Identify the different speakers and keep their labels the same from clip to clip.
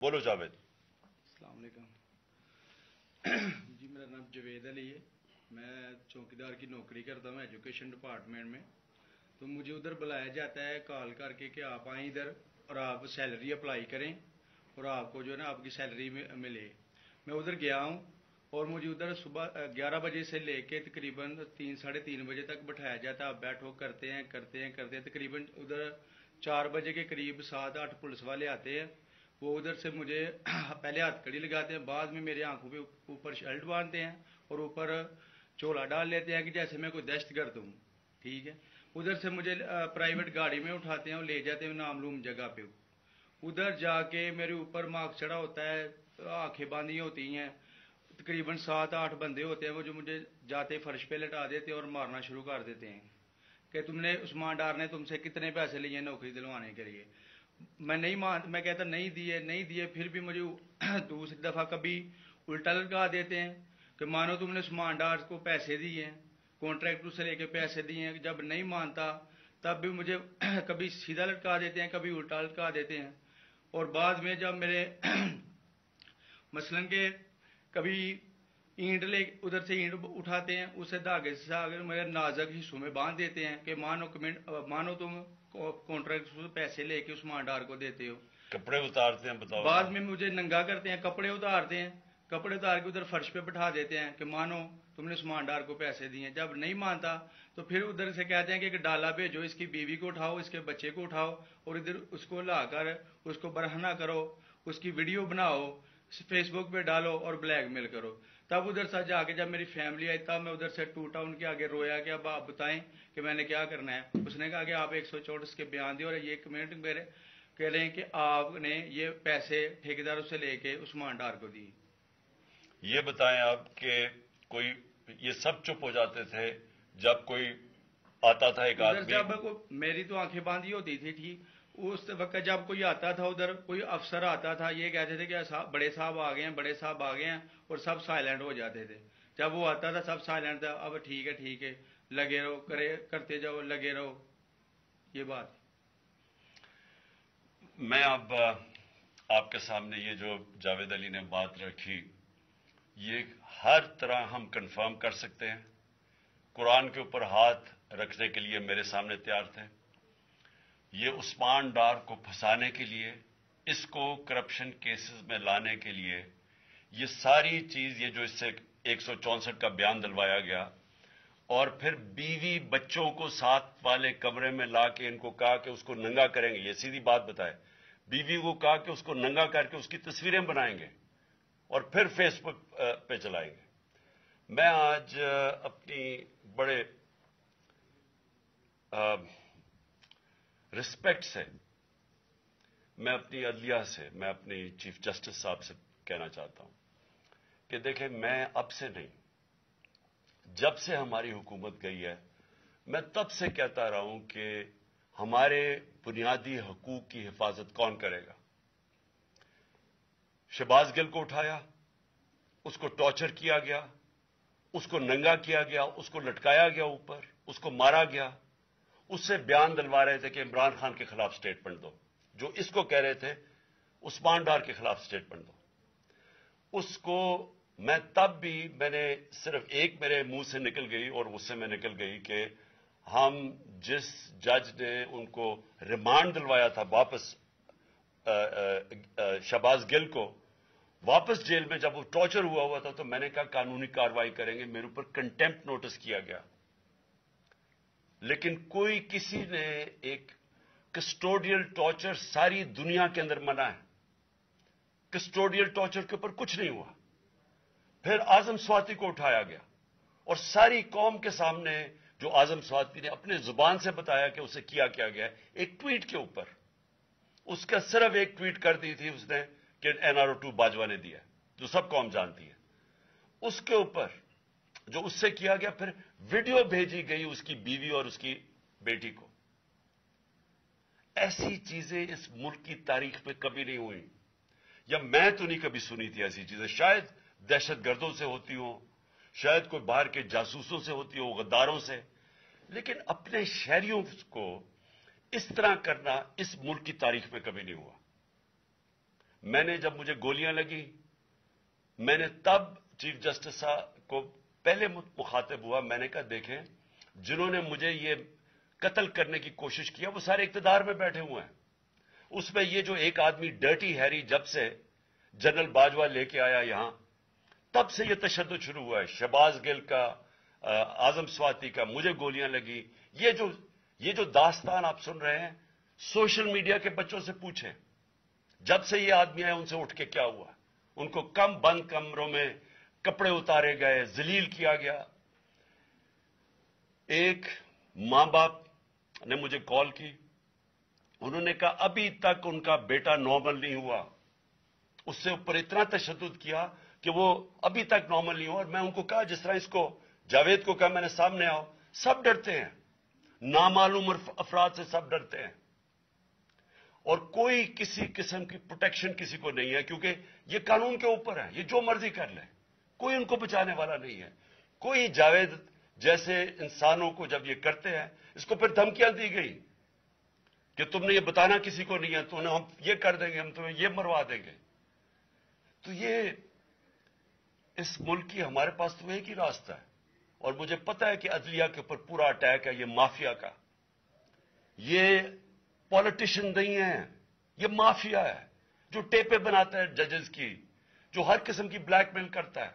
Speaker 1: بولو جاوید.
Speaker 2: السلام علیکم. جی میرا نام جوید علی ہے. میں چوکیدار کی نوکری کرتا ہوں ایجوکیشن ڈپارٹمنٹ میں. تو مجھے ادھر بلایا جاتا ہے کال کر کے کہ آپ آئیں ادھر اور آپ سیلری اپلائی کریں اور آپ کو جو ہے نا آپ کی سیلری ملے. میں ادھر گیا ہوں اور مجھے ادھر صبح 11 بجے سے لے کے تقریباً 3 ساڑھے 3 بجے تک بٹھایا جاتا ہے. آپ بیٹھو کرتے ہیں تقریباً ادھر 4 بجے کے قریب 7-8 پولیس والے آتے ہیں. وہ ادھر سے مجھے پہلے ہاتھ کڑی لگاتے ہیں, بعد میں میرے آنکھوں پہ اوپر شرٹ باندھتے ہیں اور اوپر چولا ڈال لیتے ہیں کہ جیسے میں کوئی دہشت گرد ہوں. ٹھیک ہے. ادھر سے مجھے پرائیویٹ گاڑی میں اٹھاتے ہیں اور لے جاتے ہیں نامعلوم جگہ پہ. ادھر جا کے میرے اوپر مارک چڑھا ہوتا ہے, آنکھیں باندھی ہوتی ہیں. تقریباً 7-8 بندے ہوتے ہیں وہ جو مجھے جاتے فرش پہ لٹا دیتے ہیں اور مارنا شروع کر دیتے ہیں کہ تم نے عثمان ڈار نے تم سے کتنے پیسے لیے نوکری دلوانے کے لیے. میں کہتا نہیں دیے. پھر بھی مجھے دوسری دفعہ کبھی الٹا لٹکا دیتے ہیں کہ مانو تم نے عثمان ڈار کو پیسے دیے ہیں, کانٹریکٹر سے لے کے پیسے دیے ہیں. جب نہیں مانتا تب بھی مجھے کبھی سیدھا لٹکا دیتے ہیں, کبھی الٹا لٹکا دیتے ہیں. اور بعد میں جب میرے مثلاً کہ کبھی اینٹ ادھر سے اینٹ اٹھاتے ہیں, اسے دھاگے سے میرے نازک حصوں میں باندھ دیتے ہیں کہ مانو تم کانٹریکٹ سے پیسے لے کے عثمان ڈار کو دیتے ہو.
Speaker 1: کپڑے اتارتے ہیں, بتاؤ.
Speaker 2: بعد میں مجھے ننگا کرتے ہیں, کپڑے اتارتے ہیں, کپڑے اتار کے ادھر فرش پہ بٹھا دیتے ہیں کہ مانو تم نے عثمان ڈار کو پیسے دیے. جب نہیں مانتا تو پھر ادھر سے کہتے ہیں کہ ایک ڈالا بھیجو, اس کی بیوی کو اٹھاؤ, اس کے بچے کو اٹھاؤ اور ادھر اس کو لا کر اس کو برہنہ کرو, اس کی ویڈیو بناؤ, فیس بک پہ ڈالو اور بلیک میل کرو. تب ادھر سے جا کے جب میری فیملی آئی تب میں ادھر سے ٹوٹا, ان کے آگے رویا کہ اب آپ بتائیں کہ میں نے کیا کرنا ہے. اس نے کہا کہ آپ 164 کے بیان دیے اور یہ کمنٹ میرے کہہ رہے ہیں کہ آپ نے یہ پیسے ٹھیکیداروں سے لے کے عثمان ڈار کو دی.
Speaker 1: یہ بتائیں آپ کہ کوئی یہ سب چپ ہو جاتے تھے جب کوئی آتا تھا ایک
Speaker 2: ادھر
Speaker 1: آدمی؟
Speaker 2: جب میری تو آنکھیں باندھی ہوتی تھی ٹھیک, اس وقت جب کوئی آتا تھا ادھر کوئی افسر آتا تھا, یہ کہتے تھے کہ بڑے صاحب آ گئے ہیں اور سب سائلنٹ ہو جاتے تھے. جب وہ آتا تھا سب سائلنٹ تھا. اب ٹھیک ہے لگے رہو, کرتے جاؤ, لگے رہو. یہ بات
Speaker 1: میں اب آپ کے سامنے یہ جو جاوید علی نے بات رکھی, یہ ہر طرح ہم کنفرم کر سکتے ہیں. قرآن کے اوپر ہاتھ رکھنے کے لیے میرے سامنے تیار تھے. یہ عثمان ڈار کو پھنسانے کے لیے, اس کو کرپشن کیسز میں لانے کے لیے, یہ ساری چیز, یہ جو اس سے 164 کا بیان دلوایا گیا اور پھر بیوی بچوں کو ساتھ والے کمرے میں لا کے ان کو کہا کہ اس کو ننگا کریں گے. یہ سیدھی بات بتائے, بیوی کو کہا کہ اس کو ننگا کر کے اس کی تصویریں بنائیں گے اور پھر فیس بک پہ چلائیں گے. میں آج اپنی بڑے رسپیکٹ سے میں اپنی عدلیہ سے, میں اپنی چیف جسٹس صاحب سے کہنا چاہتا ہوں کہ دیکھیں, میں اب سے نہیں, جب سے ہماری حکومت گئی ہے میں تب سے کہتا رہا ہوں کہ ہمارے بنیادی حقوق کی حفاظت کون کرے گا. شہباز گل کو اٹھایا, اس کو ٹارچر کیا گیا, اس کو ننگا کیا گیا, اس کو لٹکایا گیا اوپر, اس کو مارا گیا. اس سے بیان دلوا رہے تھے کہ عمران خان کے خلاف سٹیٹمنٹ دو, جو اس کو کہہ رہے تھے عثمان ڈار کے خلاف سٹیٹمنٹ دو. اس کو میں تب بھی, میں نے صرف ایک میرے منہ سے نکل گئی اور اس سے میں نکل گئی کہ ہم جس جج نے ان کو ریمانڈ دلوایا تھا واپس, شہباز گل کو واپس جیل میں جب وہ ٹارچر ہوا تھا, تو میں نے کہا قانونی کارروائی کریں گے. میرے اوپر کنٹیمپٹ نوٹس کیا گیا, لیکن کوئی کسی نے ایک کسٹوڈیل ٹارچر ساری دنیا کے اندر منع ہے, کسٹوڈیل ٹارچر کے اوپر کچھ نہیں ہوا. پھر اعظم سواتی کو اٹھایا گیا اور ساری قوم کے سامنے جو اعظم سواتی نے اپنے زبان سے بتایا کہ اسے کیا گیا, ایک ٹویٹ کے اوپر, اس کا صرف ایک ٹویٹ کر دی تھی اس نے کہ NRO2 باجوہ نے دیا, جو سب قوم جانتی ہے. اس کے اوپر جو اس سے کیا گیا, پھر ویڈیو بھیجی گئی اس کی بیوی اور اس کی بیٹی کو. ایسی چیزیں اس ملک کی تاریخ میں کبھی نہیں ہوئی, یا میں تو نہیں کبھی سنی تھی ایسی چیزیں. شاید دہشت گردوں سے ہوتی ہوں, شاید کوئی باہر کے جاسوسوں سے ہوتی ہو, غداروں سے, لیکن اپنے شہریوں کو اس طرح کرنا اس ملک کی تاریخ میں کبھی نہیں ہوا. میں نے جب مجھے گولیاں لگی میں نے تب چیف جسٹس صاحب کو پہلے مخاطب ہوا. میں نے کہا دیکھیں جنہوں نے مجھے یہ قتل کرنے کی کوشش کیا وہ سارے اقتدار میں بیٹھے ہوئے ہیں. اس میں یہ جو ایک آدمی ڈرٹی ہیری جب سے جنرل باجوہ لے کے آیا یہاں تب سے یہ تشدد شروع ہوا ہے. شہباز گل کا, اعظم سواتی کا, مجھے گولیاں لگی. یہ جو داستان آپ سن رہے ہیں سوشل میڈیا کے بچوں سے پوچھیں جب سے یہ آدمی آئے ان سے اٹھ کے کیا ہوا. ان کو بند کمروں میں کپڑے اتارے گئے, ذلیل کیا گیا. ایک ماں باپ نے مجھے کال کی, انہوں نے کہا ابھی تک ان کا بیٹا نارمل نہیں ہوا. اس سے اوپر اتنا تشدد کیا کہ وہ ابھی تک نارمل نہیں ہوا. اور میں ان کو کہا جس طرح اس کو جاوید کو کہا میں نے سامنے آؤ, سب ڈرتے ہیں, نامعلوم افراد سے سب ڈرتے ہیں اور کوئی کسی قسم کی پروٹیکشن کسی کو نہیں ہے کیونکہ یہ قانون کے اوپر ہے, یہ جو مرضی کر لیں, کوئی ان کو بچانے والا نہیں ہے. کوئی جاوید جیسے انسانوں کو جب یہ کرتے ہیں اس کو پھر دھمکیاں دی گئی کہ تم نے یہ بتانا کسی کو نہیں ہے, تو ہم یہ کر دیں گے, ہم تمہیں یہ مروا دیں گے. تو یہ اس ملک کی ہمارے پاس تو ایک ہی راستہ ہے اور مجھے پتا ہے کہ عدلیہ کے اوپر پورا اٹیک ہے یہ مافیا کا. یہ پالیٹیشین نہیں ہے, یہ مافیا ہے جو ٹیپیں بناتا ہے ججز کی, جو ہر قسم کی بلیک میل کرتا ہے.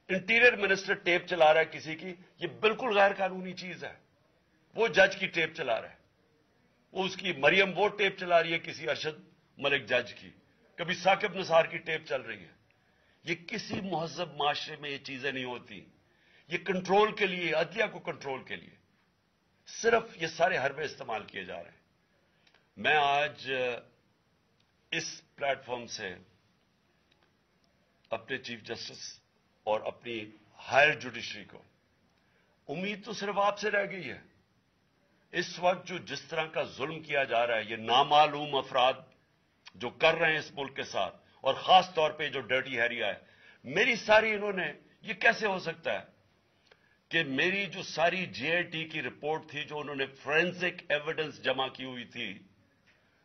Speaker 1: انٹیریئر منسٹر ٹیپ چلا رہا ہے کسی کی, یہ بالکل غیر قانونی چیز ہے. وہ جج کی ٹیپ چلا رہا ہے, وہ اس کی مریم وہ ٹیپ چلا رہی ہے کسی ارشد ملک جج کی, کبھی ثاقب نثار کی ٹیپ چل رہی ہے. یہ کسی مہذب معاشرے میں یہ چیزیں نہیں ہوتی. یہ کنٹرول کے لیے, عدلیہ کو کنٹرول کے لیے صرف یہ سارے حربے استعمال کیے جا رہے ہیں. میں آج اس پلیٹ فارم سے اپنے چیف جسٹس اور اپنی ہائر جوڈیشری کو امید تو صرف آپ سے رہ گئی ہے. اس وقت جو جس طرح کا ظلم کیا جا رہا ہے, یہ نامعلوم افراد جو کر رہے ہیں اس ملک کے ساتھ, اور خاص طور پہ جو ڈرٹی ہیری ہے, میری ساری انہوں نے, یہ کیسے ہو سکتا ہے کہ میری جو ساری جے آئی ٹی کی رپورٹ تھی جو انہوں نے فورینسک ایویڈنس جمع کی ہوئی تھی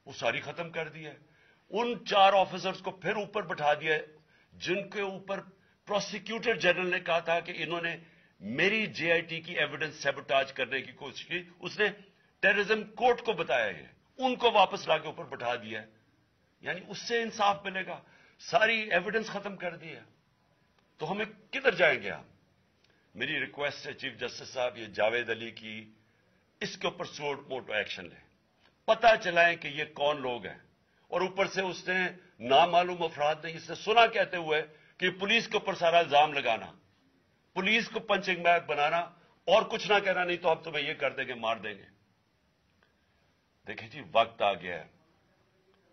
Speaker 1: وہ ساری ختم کر دی ہے. ان 4 آفیسرز کو پھر اوپر بٹھا دیا جن کے اوپر پروسیکیوٹر جنرل نے کہا تھا کہ انہوں نے میری جے آئی ٹی کی ایویڈنس سیبوٹاج کرنے کی کوشش کی. اس نے ٹیررزم کورٹ کو بتایا ہے, ان کو واپس لا کے اوپر بٹھا دیا ہے. یعنی اس سے انصاف ملے گا, ساری ایویڈنس ختم کر دی ہے, تو ہمیں کدھر جائیں گے ہم. میری ریکویسٹ ہے چیف جسٹس صاحب, یہ جاوید علی کی اس کے اوپر موٹو ایکشن لیں, پتہ چلائیں کہ یہ کون لوگ ہیں. اور اوپر سے اس نے نامعلوم افراد نے اس سے سنا کہتے ہوئے کہ پولیس کے اوپر سارا الزام لگانا, پولیس کو پنچنگ بیگ بنانا اور کچھ نہ کہنا, نہیں تو ہم تمہیں یہ کر دیں گے, مار دیں گے. دیکھیں جی وقت آ گیا ہے.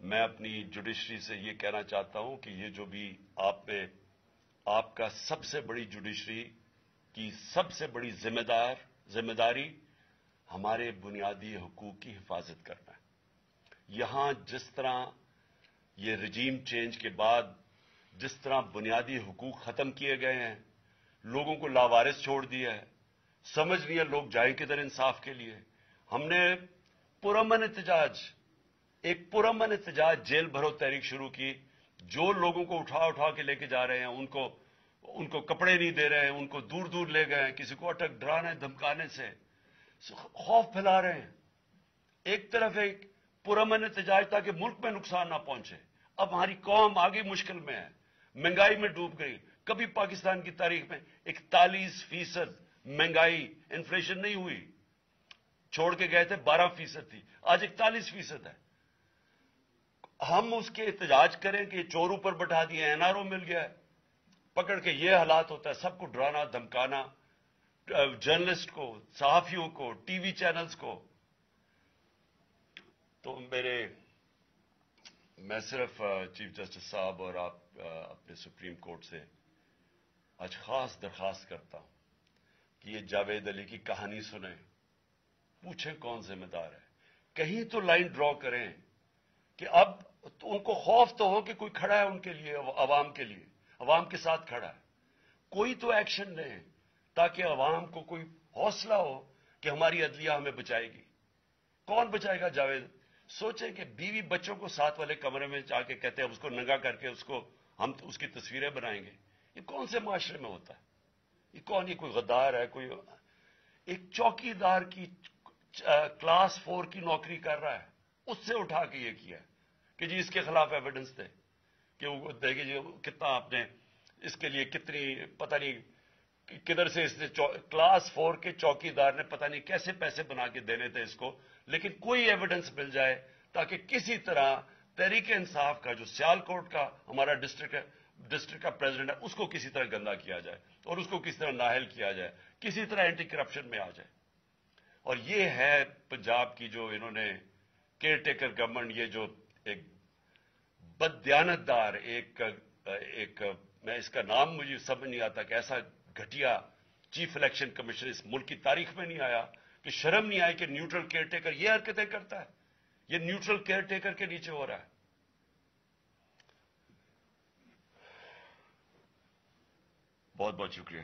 Speaker 1: میں اپنی جوڈیشری سے یہ کہنا چاہتا ہوں کہ یہ جو بھی آپ کا سب سے بڑی جوڈیشری کی سب سے بڑی ذمہ داری ہمارے بنیادی حقوق کی حفاظت کرنا ہے. یہاں جس طرح یہ رجیم چینج کے بعد جس طرح بنیادی حقوق ختم کیے گئے ہیں, لوگوں کو لاوارث چھوڑ دیا ہے, سمجھ نہیں ہے لوگ جائیں کدھر انصاف کے لیے. ہم نے ایک پرامن احتجاج جیل بھرو تحریک شروع کی, جو لوگوں کو اٹھا کے لے کے جا رہے ہیں ان کو کپڑے نہیں دے رہے ہیں, ان کو دور دور لے گئے ہیں, کسی کو اٹک ڈرانے دھمکانے سے خوف پھیلا رہے ہیں. ایک طرف ایک پرامن احتجاج تاکہ ملک میں نقصان نہ پہنچے. اب ہماری قوم آگے مشکل میں ہے, مہنگائی میں ڈوب گئی. کبھی پاکستان کی تاریخ میں 41% مہنگائی انفلیشن نہیں ہوئی, چھوڑ کے گئے تھے 12% تھی, آج 41% ہے. ہم اس کے احتجاج کریں کہ چور اوپر بٹھا دیے, این آر او مل گیا ہے, پکڑ کے یہ حالات ہوتا ہے, سب کو ڈرانا دھمکانا, جرنلسٹ کو, صحافیوں کو, ٹی وی چینلز کو. تو میں صرف چیف جسٹس صاحب اور آپ اپنے سپریم کورٹ سے آج خاص درخواست کرتا ہوں کہ یہ جاوید علی کی کہانی سنیں, پوچھیں کون ذمہ دار ہے, کہیں تو لائن ڈرا کریں کہ اب ان کو خوف تو ہو کہ کوئی کھڑا ہے ان کے لیے, عوام کے لیے, عوام کے ساتھ کھڑا ہے. کوئی تو ایکشن لیں تاکہ عوام کو کوئی حوصلہ ہو کہ ہماری عدلیہ ہمیں بچائے گی. کون بچائے گا؟ سوچیں کہ بیوی بچوں کو ساتھ والے کمرے میں جا کے کہتے ہیں اس کو ننگا کر کے ہم اس کی تصویریں بنائیں گے. یہ کون سے معاشرے میں ہوتا ہے؟ یہ کون؟ یہ کوئی غدار ہے؟ کوئی ایک چوکی دار کی کلاس 4 کی نوکری کر رہا ہے، اس سے اٹھا کے یہ کیا کہ جی اس کے خلاف ایویڈنس دے کہ وہ دیکھیں جی کتنا آپ نے اس کے لیے کتنی پتہ نہیں کدھر سے اس نے کلاس 4 کے چوکی دار نے پتہ نہیں کیسے پیسے بنا کے دینے تھے اس کو، لیکن کوئی ایویڈنس مل جائے تاکہ کسی طرح تحریک انصاف کا جو سیالکوٹ کا ہمارا ڈسٹرکٹ کا پریزیڈنٹ ہے اس کو کسی طرح گندا کیا جائے اور اس کو کسی طرح نااہل کیا جائے، کسی طرح اینٹی کرپشن میں آ جائے. اور یہ ہے پنجاب کی جو انہوں نے کیئر ٹیکر گورنمنٹ، یہ جو ایک بددیانت دار ایک میں اس کا نام مجھے سمجھ نہیں آتا کہ ایسا گھٹیا چیف الیکشن کمیشن اس ملک کی تاریخ میں نہیں آیا کہ شرم نہیں آئی کہ نیوٹرل کیئر ٹیکر یہ حرکتیں کرتا ہے. یہ نیوٹرل کیئر ٹیکر کے نیچے ہو رہا ہے. بہت بہت شکریہ.